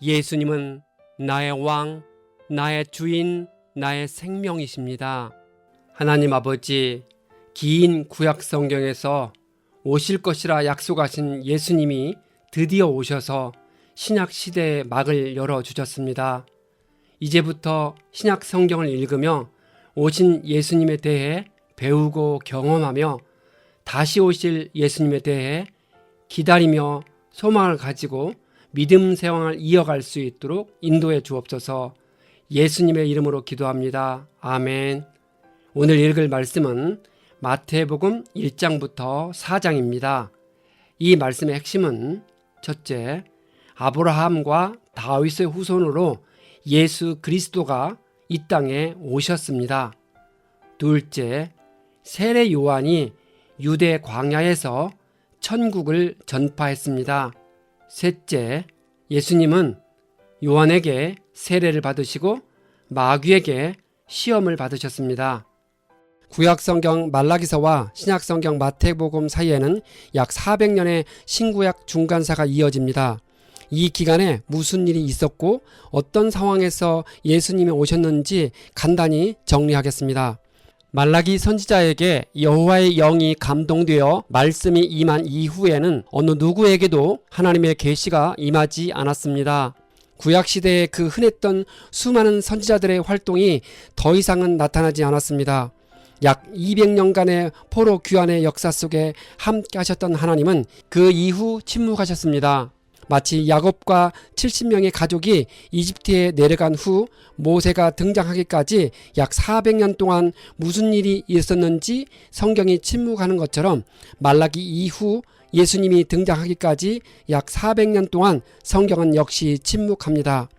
예수님은 나의 왕, 나의 주인, 나의 생명이십니다. 하나님 아버지, 긴 구약 성경에서 오실 것이라 약속하신 예수님이 드디어 오셔서 신약 시대의 막을 열어주셨습니다. 이제부터 신약 성경을 읽으며 오신 예수님에 대해 배우고 경험하며 다시 오실 예수님에 대해 기다리며 소망을 가지고 믿음 생활을 이어갈 수 있도록 인도해 주옵소서. 예수님의 이름으로 기도합니다. 아멘. 오늘 읽을 말씀은 마태복음 1장부터 4장입니다. 이 말씀의 핵심은 첫째, 아브라함과 다윗의 후손으로 예수 그리스도가 이 땅에 오셨습니다. 둘째, 세례 요한이 유대 광야에서 천국을 전파했습니다. 셋째, 예수님은 요한에게 세례를 받으시고 마귀에게 시험을 받으셨습니다. 구약성경 말라기서와 신약성경 마태복음 사이에는 약 400년의 신구약 중간사가 이어집니다. 이 기간에 무슨 일이 있었고 어떤 상황에서 예수님이 오셨는지 간단히 정리하겠습니다. 말라기 선지자에게 여호와의 영이 감동되어 말씀이 임한 이후에는 어느 누구에게도 하나님의 계시가 임하지 않았습니다. 구약시대에 그 흔했던 수많은 선지자들의 활동이 더 이상은 나타나지 않았습니다. 약 200년간의 포로 귀환의 역사 속에 함께 하셨던 하나님은 그 이후 침묵하셨습니다. 마치 야곱과 70명의 가족이 이집트에 내려간 후 모세가 등장하기까지 약 400년 동안 무슨 일이 있었는지 성경이 침묵하는 것처럼 말라기 이후 예수님이 등장하기까지 약 400년 동안 성경은 역시 침묵합니다.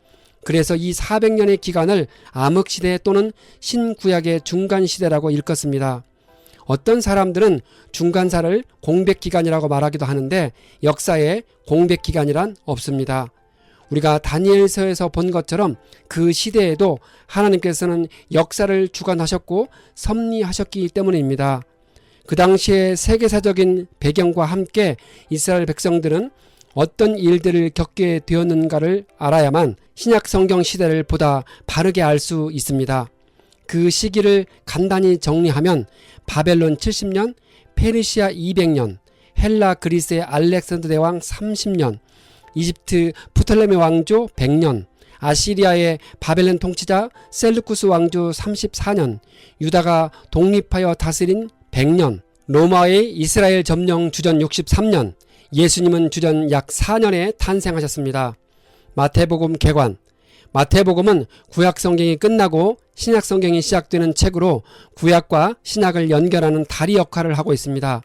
그래서 이 400년의 기간을 암흑시대 또는 신구약의 중간시대라고 일컫습니다. 어떤 사람들은 중간사를 공백기간이라고 말하기도 하는데 역사에 공백기간이란 없습니다. 우리가 다니엘서에서 본 것처럼 그 시대에도 하나님께서는 역사를 주관하셨고 섭리하셨기 때문입니다. 그 당시의 세계사적인 배경과 함께 이스라엘 백성들은 어떤 일들을 겪게 되었는가를 알아야만 신약 성경 시대를 보다 바르게 알 수 있습니다. 그 시기를 간단히 정리하면 바벨론 70년, 페르시아 200년, 헬라 그리스의 알렉산더 대왕 30년, 이집트 프톨레미 왕조 100년, 아시리아의 바벨론 통치자 셀루쿠스 왕조 34년, 유다가 독립하여 다스린 100년, 로마의 이스라엘 점령 주전 63년, 예수님은 주전 약 4년에 탄생하셨습니다. 마태복음 개관. 마태복음은 구약 성경이 끝나고 신약 성경이 시작되는 책으로 구약과 신약을 연결하는 다리 역할을 하고 있습니다.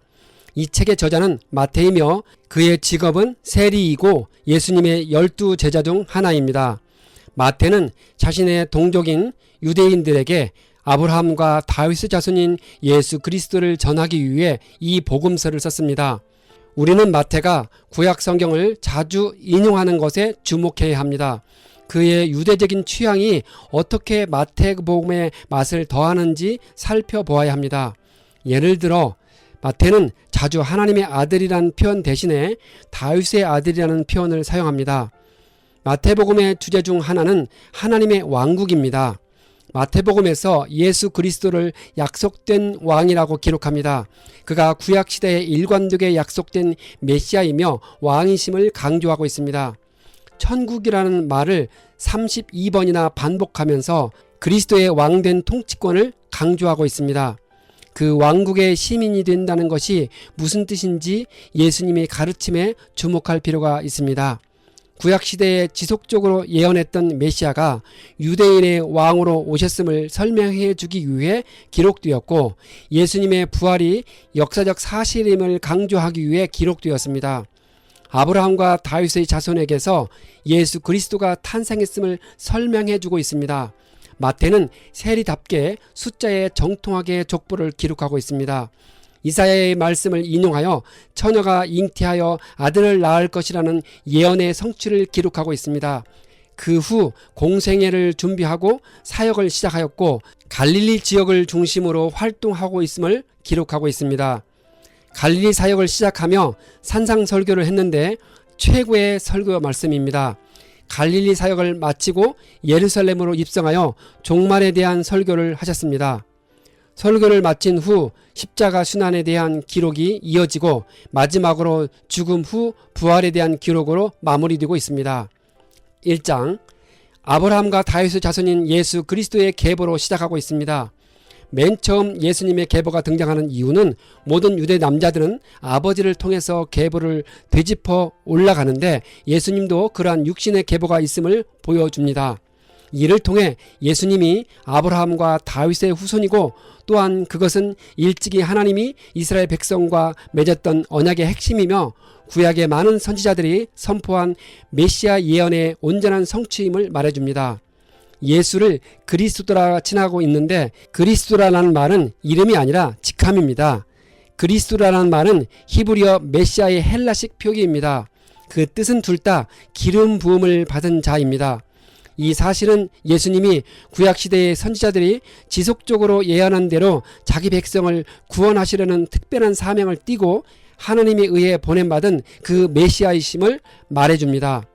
이 책의 저자는 마태이며 그의 직업은 세리이고 예수님의 12제자 중 하나입니다. 마태는 자신의 동족인 유대인들에게 아브라함과 다윗의 자손인 예수 그리스도를 전하기 위해 이 복음서를 썼습니다. 우리는 마태가 구약 성경을 자주 인용하는 것에 주목해야 합니다. 그의 유대적인 취향이 어떻게 마태복음의 맛을 더하는지 살펴보아야 합니다. 예를 들어 마태는 자주 하나님의 아들이라는 표현 대신에 다윗의 아들이라는 표현을 사용합니다. 마태복음의 주제 중 하나는 하나님의 왕국입니다. 마태복음에서 예수 그리스도를 약속된 왕이라고 기록합니다. 그가 구약시대에 일관되게 약속된 메시아이며 왕이심을 강조하고 있습니다. 천국이라는 말을 32번이나 반복하면서 그리스도의 왕된 통치권을 강조하고 있습니다. 그 왕국의 시민이 된다는 것이 무슨 뜻인지 예수님의 가르침에 주목할 필요가 있습니다. 구약시대에 지속적으로 예언했던 메시아가 유대인의 왕으로 오셨음을 설명해 주기 위해 기록되었고 예수님의 부활이 역사적 사실임을 강조하기 위해 기록되었습니다. 아브라함과 다윗의 자손에게서 예수 그리스도가 탄생했음을 설명해 주고 있습니다. 마태는 세리답게 숫자에 정통하게 족보를 기록하고 있습니다. 이사야의 말씀을 인용하여 처녀가 잉태하여 아들을 낳을 것이라는 예언의 성취를 기록하고 있습니다. 그 후 공생애를 준비하고 사역을 시작하였고 갈릴리 지역을 중심으로 활동하고 있음을 기록하고 있습니다. 갈릴리 사역을 시작하며 산상설교를 했는데 최고의 설교 말씀입니다. 갈릴리 사역을 마치고 예루살렘으로 입성하여 종말에 대한 설교를 하셨습니다. 설교를 마친 후 십자가 순환에 대한 기록이 이어지고 마지막으로 죽음 후 부활에 대한 기록으로 마무리되고 있습니다. 1장 아브라함과 다윗의 자손인 예수 그리스도의 계보로 시작하고 있습니다. 맨 처음 예수님의 계보가 등장하는 이유는 모든 유대 남자들은 아버지를 통해서 계보를 되짚어 올라가는데 예수님도 그러한 육신의 계보가 있음을 보여줍니다. 이를 통해 예수님이 아브라함과 다윗의 후손이고 또한 그것은 일찍이 하나님이 이스라엘 백성과 맺었던 언약의 핵심이며 구약의 많은 선지자들이 선포한 메시아 예언의 온전한 성취임을 말해줍니다. 예수를 그리스도라 칭하고 있는데 그리스도라는 말은 이름이 아니라 직함입니다. 그리스도라는 말은 히브리어 메시아의 헬라식 표기입니다. 그 뜻은 둘 다 기름 부음을 받은 자입니다. 이 사실은 예수님이 구약시대의 선지자들이 지속적으로 예언한 대로 자기 백성을 구원하시려는 특별한 사명을 띠고 하나님에 의해 보냄받은 그 메시아이심을 말해줍니다.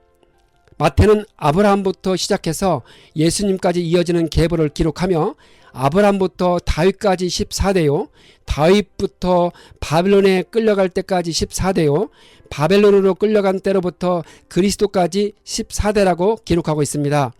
마태는 아브라함부터 시작해서 예수님까지 이어지는 계보를 기록하며 아브라함부터 다윗까지 14대요, 다윗부터 바벨론에 끌려갈 때까지 14대요, 바벨론으로 끌려간 때로부터 그리스도까지 14대라고 기록하고 있습니다.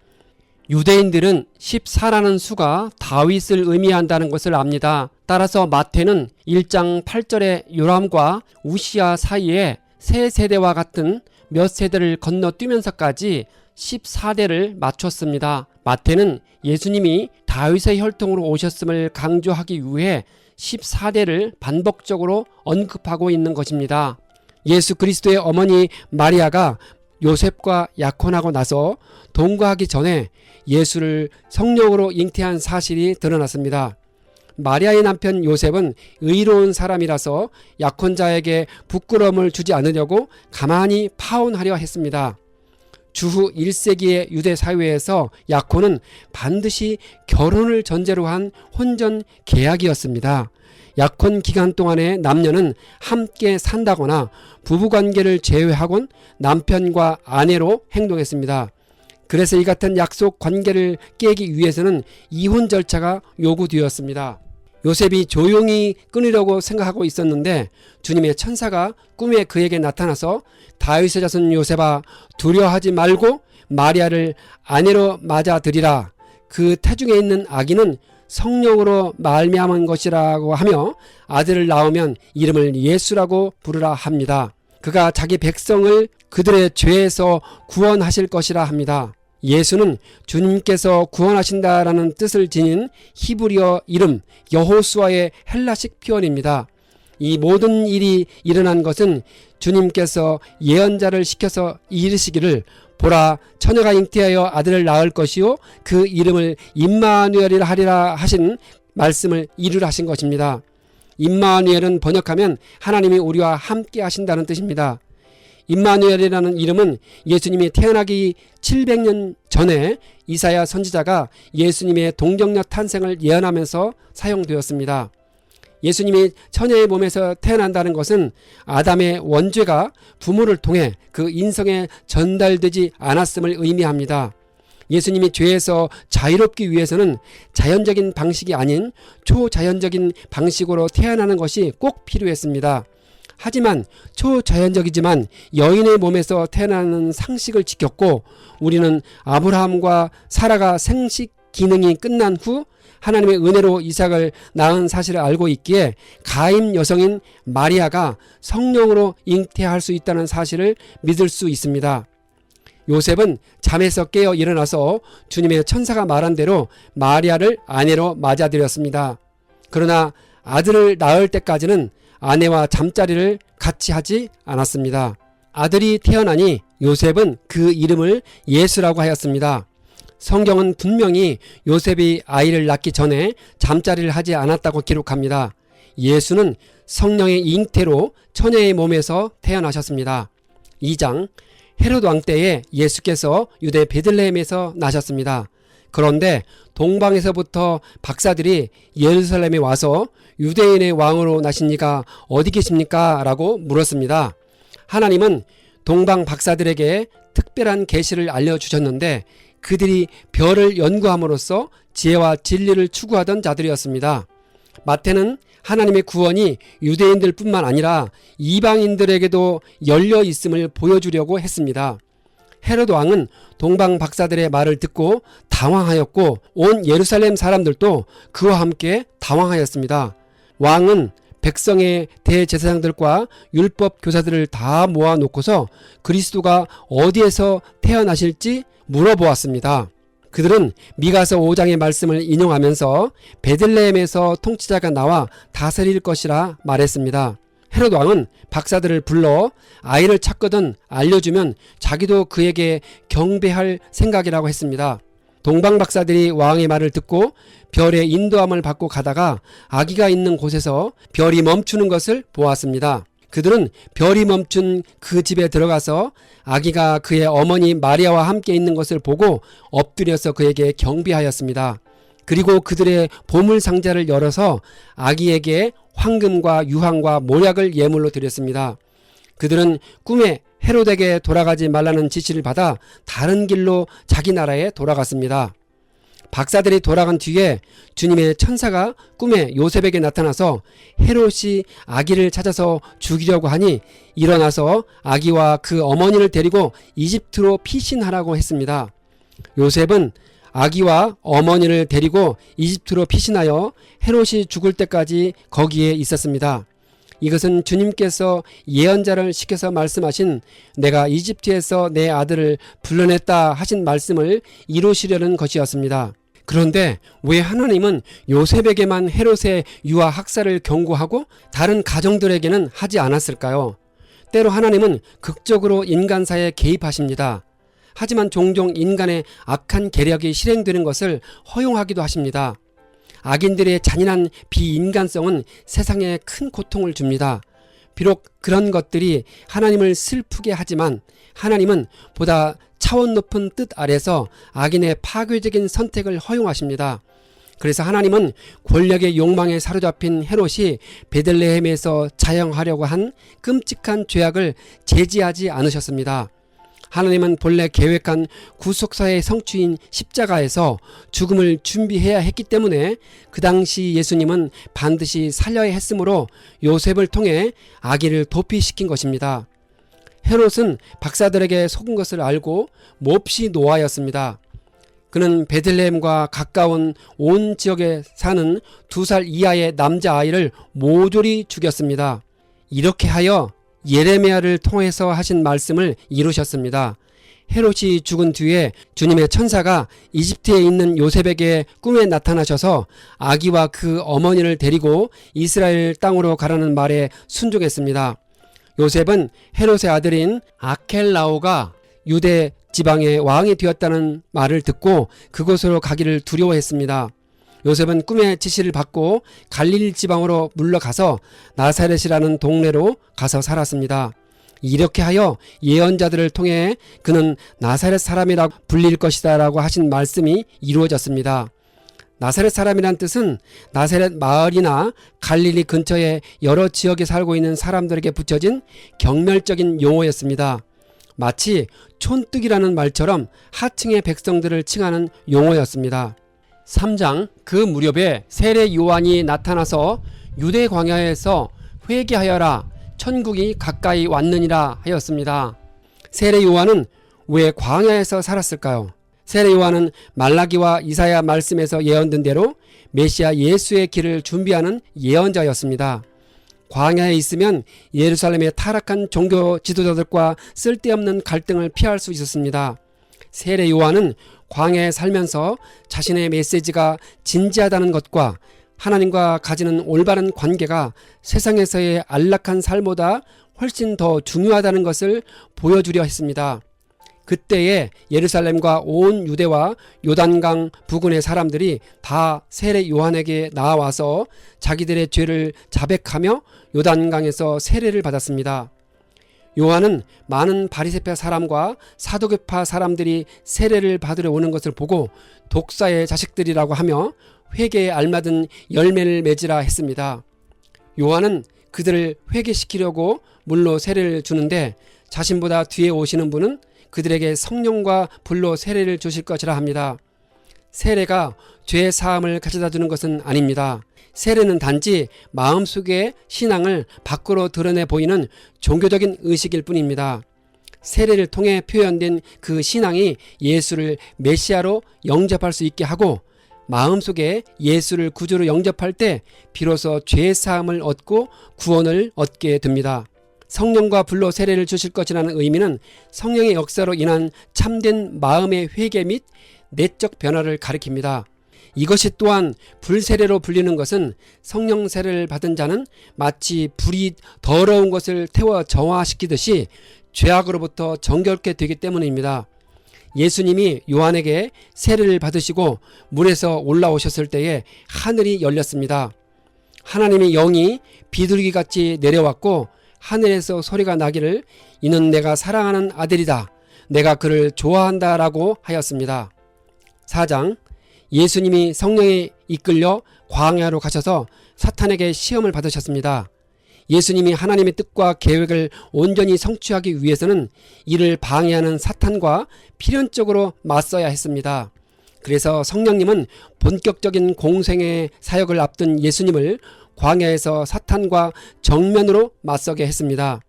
유대인들은 14라는 수가 다윗을 의미한다는 것을 압니다. 따라서 마태는 1장 8절의 요람과 우시아 사이에 세 세대와 같은 몇 세대를 건너뛰면서까지 14대를 맞췄습니다. 마태는 예수님이 다윗의 혈통으로 오셨음을 강조하기 위해 14대를 반복적으로 언급하고 있는 것입니다. 예수 그리스도의 어머니 마리아가 요셉과 약혼하고 나서 동거하기 전에 예수를 성령으로 잉태한 사실이 드러났습니다. 마리아의 남편 요셉은 의로운 사람이라서 약혼자에게 부끄러움을 주지 않으려고 가만히 파혼하려 했습니다. 주후 1세기의 유대 사회에서 약혼은 반드시 결혼을 전제로 한 혼전 계약이었습니다. 약혼 기간 동안에 남녀는 함께 산다거나 부부관계를 제외하곤 남편과 아내로 행동했습니다. 그래서 이 같은 약속 관계를 깨기 위해서는 이혼 절차가 요구되었습니다. 요셉이 조용히 끊으려고 생각하고 있었는데 주님의 천사가 꿈에 그에게 나타나서 다윗의 자손 요셉아 두려워하지 말고 마리아를 아내로 맞아들이라. 그 태중에 있는 아기는 성령으로 말미암은 것이라고 하며 아들을 낳으면 이름을 예수라고 부르라 합니다. 그가 자기 백성을 그들의 죄에서 구원하실 것이라 합니다. 예수는 주님께서 구원하신다라는 뜻을 지닌 히브리어 이름 여호수아의 헬라식 표현입니다. 이 모든 일이 일어난 것은 주님께서 예언자를 시켜서 이르시기를 보라 처녀가 잉태하여 아들을 낳을 것이요 그 이름을 임마누엘이라 하리라 하신 말씀을 이루라 하신 것입니다. 임마누엘은 번역하면 하나님이 우리와 함께 하신다는 뜻입니다. 임마누엘이라는 이름은 예수님이 태어나기 700년 전에 이사야 선지자가 예수님의 동정녀 탄생을 예언하면서 사용되었습니다. 예수님이 처녀의 몸에서 태어난다는 것은 아담의 원죄가 부모를 통해 그 인성에 전달되지 않았음을 의미합니다. 예수님이 죄에서 자유롭기 위해서는 자연적인 방식이 아닌 초자연적인 방식으로 태어나는 것이 꼭 필요했습니다. 하지만 초자연적이지만 여인의 몸에서 태어나는 상식을 지켰고 우리는 아브라함과 사라가 생식 기능이 끝난 후 하나님의 은혜로 이삭을 낳은 사실을 알고 있기에 가임 여성인 마리아가 성령으로 잉태할 수 있다는 사실을 믿을 수 있습니다. 요셉은 잠에서 깨어 일어나서 주님의 천사가 말한 대로 마리아를 아내로 맞아들였습니다. 그러나 아들을 낳을 때까지는 아내와 잠자리를 같이 하지 않았습니다. 아들이 태어나니 요셉은 그 이름을 예수라고 하였습니다. 성경은 분명히 요셉이 아이를 낳기 전에 잠자리를 하지 않았다고 기록합니다. 예수는 성령의 잉태로 처녀의 몸에서 태어나셨습니다. 2장 헤롯 왕 때에 예수께서 유대 베들레헴에서 나셨습니다. 그런데 동방에서부터 박사들이 예루살렘에 와서 유대인의 왕으로 나신 이가 어디 계십니까? 라고 물었습니다. 하나님은 동방 박사들에게 특별한 계시를 알려주셨는데 그들이 별을 연구함으로써 지혜와 진리를 추구하던 자들이었습니다. 마태는 하나님의 구원이 유대인들 뿐만 아니라 이방인들에게도 열려 있음을 보여주려고 했습니다. 헤롯 왕은 동방 박사들의 말을 듣고 당황하였고 온 예루살렘 사람들도 그와 함께 당황하였습니다. 왕은 백성의 대제사장들과 율법 교사들을 다 모아놓고서 그리스도가 어디에서 태어나실지 물어보았습니다. 그들은 미가서 5장의 말씀을 인용하면서 베들레헴에서 통치자가 나와 다스릴 것이라 말했습니다. 헤롯 왕은 박사들을 불러 아이를 찾거든 알려주면 자기도 그에게 경배할 생각이라고 했습니다. 동방 박사들이 왕의 말을 듣고 별의 인도함을 받고 가다가 아기가 있는 곳에서 별이 멈추는 것을 보았습니다. 그들은 별이 멈춘 그 집에 들어가서 아기가 그의 어머니 마리아와 함께 있는 것을 보고 엎드려서 그에게 경배하였습니다. 그리고 그들의 보물 상자를 열어서 아기에게 황금과 유황과 모략을 예물로 드렸습니다. 그들은 꿈에 헤롯에게 돌아가지 말라는 지시를 받아 다른 길로 자기 나라에 돌아갔습니다. 박사들이 돌아간 뒤에 주님의 천사가 꿈에 요셉에게 나타나서 헤롯이 아기를 찾아서 죽이려고 하니 일어나서 아기와 그 어머니를 데리고 이집트로 피신하라고 했습니다. 요셉은 아기와 어머니를 데리고 이집트로 피신하여 헤롯이 죽을 때까지 거기에 있었습니다. 이것은 주님께서 예언자를 시켜서 말씀하신 내가 이집트에서 내 아들을 불러냈다 하신 말씀을 이루시려는 것이었습니다. 그런데 왜 하나님은 요셉에게만 헤롯의 유아 학살을 경고하고 다른 가정들에게는 하지 않았을까요? 때로 하나님은 극적으로 인간사에 개입하십니다. 하지만 종종 인간의 악한 계략이 실행되는 것을 허용하기도 하십니다. 악인들의 잔인한 비인간성은 세상에 큰 고통을 줍니다. 비록 그런 것들이 하나님을 슬프게 하지만 하나님은 보다 차원 높은 뜻 아래서 악인의 파괴적인 선택을 허용하십니다. 그래서 하나님은 권력의 욕망에 사로잡힌 헤롯이 베들레헴에서 자영하려고 한 끔찍한 죄악을 제지하지 않으셨습니다. 하나님은 본래 계획한 구속사의 성취인 십자가에서 죽음을 준비해야 했기 때문에 그 당시 예수님은 반드시 살려야 했으므로 요셉을 통해 아기를 도피시킨 것입니다. 헤롯은 박사들에게 속은 것을 알고 몹시 노하였습니다. 그는 베들레헴과 가까운 온 지역에 사는 2살 이하의 남자아이를 모조리 죽였습니다. 이렇게 하여 예레미야를 통해서 하신 말씀을 이루셨습니다. 헤롯이 죽은 뒤에 주님의 천사가 이집트에 있는 요셉에게 꿈에 나타나셔서 아기와 그 어머니를 데리고 이스라엘 땅으로 가라는 말에 순종했습니다. 요셉은 헤롯의 아들인 아켈라오가 유대 지방의 왕이 되었다는 말을 듣고 그곳으로 가기를 두려워했습니다. 요셉은 꿈의 지시를 받고 갈릴리 지방으로 물러가서 나사렛이라는 동네로 가서 살았습니다. 이렇게 하여 예언자들을 통해 그는 나사렛 사람이라고 불릴 것이다 라고 하신 말씀이 이루어졌습니다. 나사렛 사람이란 뜻은 나사렛 마을이나 갈릴리 근처의 여러 지역에 살고 있는 사람들에게 붙여진 경멸적인 용어였습니다. 마치 촌뜨기라는 말처럼 하층의 백성들을 칭하는 용어였습니다. 3장 그 무렵에 세례 요한이 나타나서 유대 광야에서 회개하여라 천국이 가까이 왔느니라 하였습니다. 세례 요한은 왜 광야에서 살았을까요? 세례 요한은 말라기와 이사야 말씀에서 예언된 대로 메시아 예수의 길을 준비하는 예언자였습니다. 광야에 있으면 예루살렘의 타락한 종교 지도자들과 쓸데없는 갈등을 피할 수 있었습니다. 세례 요한은 광야에 살면서 자신의 메시지가 진지하다는 것과 하나님과 가지는 올바른 관계가 세상에서의 안락한 삶보다 훨씬 더 중요하다는 것을 보여주려 했습니다. 그때에 예루살렘과 온 유대와 요단강 부근의 사람들이 다 세례 요한에게 나와서 자기들의 죄를 자백하며 요단강에서 세례를 받았습니다. 요한은 많은 바리새파 사람과 사두개파 사람들이 세례를 받으러 오는 것을 보고 독사의 자식들이라고 하며 회개에 알맞은 열매를 맺으라 했습니다. 요한은 그들을 회개시키려고 물로 세례를 주는데 자신보다 뒤에 오시는 분은 그들에게 성령과 불로 세례를 주실 것이라 합니다. 세례가 죄 사함을 가져다 주는 것은 아닙니다. 세례는 단지 마음속의 신앙을 밖으로 드러내 보이는 종교적인 의식일 뿐입니다. 세례를 통해 표현된 그 신앙이 예수를 메시아로 영접할 수 있게 하고 마음속에 예수를 구주로 영접할 때 비로소 죄 사함을 얻고 구원을 얻게 됩니다. 성령과 불로 세례를 주실 것이라는 의미는 성령의 역사로 인한 참된 마음의 회개 및 내적 변화를 가리킵니다. 이것이 또한 불세례로 불리는 것은 성령 세례를 받은 자는 마치 불이 더러운 것을 태워 정화시키듯이 죄악으로부터 정결케 되기 때문입니다. 예수님이 요한에게 세례를 받으시고 물에서 올라오셨을 때에 하늘이 열렸습니다. 하나님의 영이 비둘기같이 내려왔고 하늘에서 소리가 나기를 이는 내가 사랑하는 아들이다. 내가 그를 좋아한다 라고 하였습니다. 4장 예수님이 성령에 이끌려 광야로 가셔서 사탄에게 시험을 받으셨습니다. 예수님이 하나님의 뜻과 계획을 온전히 성취하기 위해서는 이를 방해하는 사탄과 필연적으로 맞서야 했습니다. 그래서 성령님은 본격적인 공생의 사역을 앞둔 예수님을 광야에서 사탄과 정면으로 맞서게 했습니다.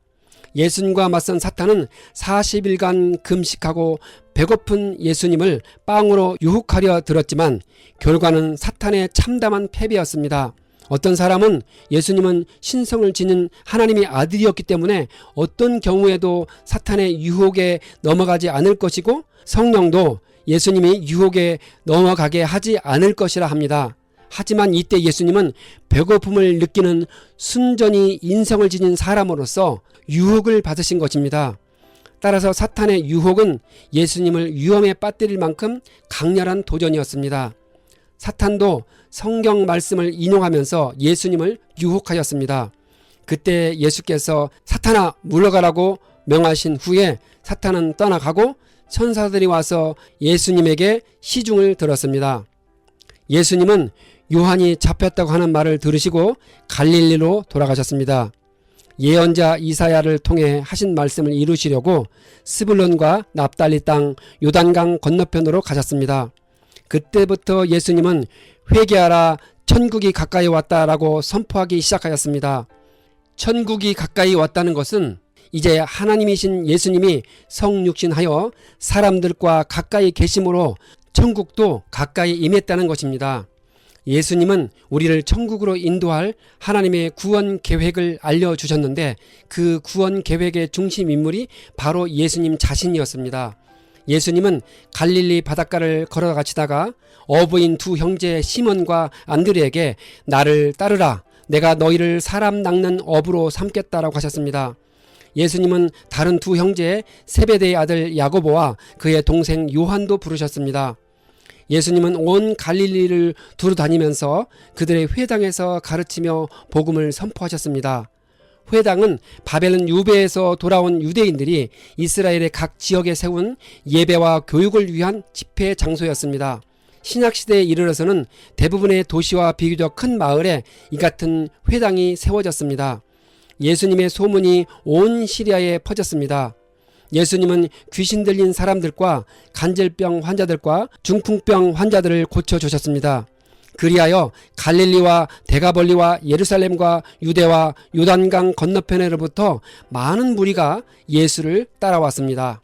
예수님과 맞선 사탄은 40일간 금식하고 배고픈 예수님을 빵으로 유혹하려 들었지만 결과는 사탄의 참담한 패배였습니다. 어떤 사람은 예수님은 신성을 지닌 하나님의 아들이었기 때문에 어떤 경우에도 사탄의 유혹에 넘어가지 않을 것이고 성령도 예수님이 유혹에 넘어가게 하지 않을 것이라 합니다. 하지만 이때 예수님은 배고픔을 느끼는 순전히 인성을 지닌 사람으로서 유혹을 받으신 것입니다. 따라서 사탄의 유혹은 예수님을 위험에 빠뜨릴 만큼 강렬한 도전이었습니다. 사탄도 성경 말씀을 인용하면서 예수님을 유혹하였습니다. 그때 예수께서 사탄아 물러가라고 명하신 후에 사탄은 떠나가고 천사들이 와서 예수님에게 시중을 들었습니다. 예수님은 요한이 잡혔다고 하는 말을 들으시고 갈릴리로 돌아가셨습니다. 예언자 이사야를 통해 하신 말씀을 이루시려고 스불론과 납달리 땅 요단강 건너편으로 가셨습니다. 그때부터 예수님은 회개하라 천국이 가까이 왔다라고 선포하기 시작하였습니다. 천국이 가까이 왔다는 것은 이제 하나님이신 예수님이 성육신하여 사람들과 가까이 계심으로 천국도 가까이 임했다는 것입니다. 예수님은 우리를 천국으로 인도할 하나님의 구원 계획을 알려주셨는데 그 구원 계획의 중심 인물이 바로 예수님 자신이었습니다. 예수님은 갈릴리 바닷가를 걸어가시다가 어부인 두 형제 시몬과 안드레에게 나를 따르라 내가 너희를 사람 낚는 어부로 삼겠다라고 하셨습니다. 예수님은 다른 두 형제 세베대의 아들 야고보와 그의 동생 요한도 부르셨습니다. 예수님은 온 갈릴리를 두루 다니면서 그들의 회당에서 가르치며 복음을 선포하셨습니다. 회당은 바벨론 유배에서 돌아온 유대인들이 이스라엘의 각 지역에 세운 예배와 교육을 위한 집회 장소였습니다. 신약시대에 이르러서는 대부분의 도시와 비교적 큰 마을에 이 같은 회당이 세워졌습니다. 예수님의 소문이 온 시리아에 퍼졌습니다. 예수님은 귀신 들린 사람들과 간질병 환자들과 중풍병 환자들을 고쳐주셨습니다. 그리하여 갈릴리와 데가벌리와 예루살렘과 유대와 요단강 건너편으로부터 많은 무리가 예수를 따라왔습니다.